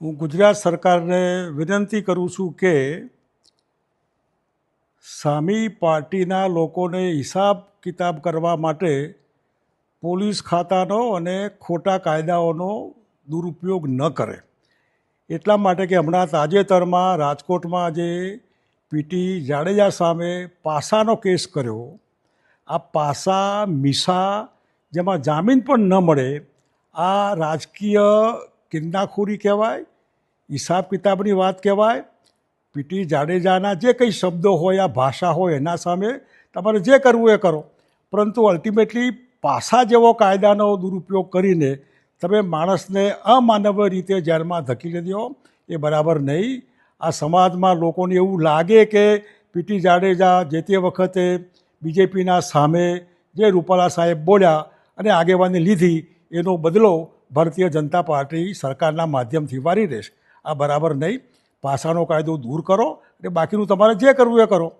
હું ગુજરાત સરકારને વિનંતી કરું છું કે સામી પાર્ટીના લોકોને હિસાબ કિતાબ કરવા માટે પોલીસ ખાતાનો અને ખોટા કાયદાઓનો દુરુપયોગ ન કરે. એટલા માટે કે હમણાં તાજેતરમાં રાજકોટમાં જે પીટી જાડેજા સામે પાસાનો કેસ કર્યો, આ પાસા મીસા જેમાં જામીન પણ ન મળે, આ રાજકીય કિન્નાખોરી કહેવાય, હિસાબ કિતાબની વાત કહેવાય. પીટી જાડેજાના જે કંઈ શબ્દો હોય, આ ભાષા હોય, એના સામે તમારે જે કરવું એ કરો, પરંતુ અલ્ટિમેટલી પાસા જેવો કાયદાનો દુરુપયોગ કરીને તમે માણસને અમાનવીય રીતે જેલમાં ધકેલી દો, એ બરાબર નહીં. આ સમાજમાં લોકોને એવું લાગે કે પીટી જાડેજા જે તે વખતે બીજેપીના સામે જે રૂપાલા સાહેબ બોલ્યા અને આગેવાની લીધી, એનો બદલો ભારતીય જનતા પાર્ટી સરકારના માધ્યમથી વારી રહેશે. આ બરાબર નહીં. પાસાનો કાયદો દૂર કરો અને બાકીનું તમારે જે કરવું એ કરો.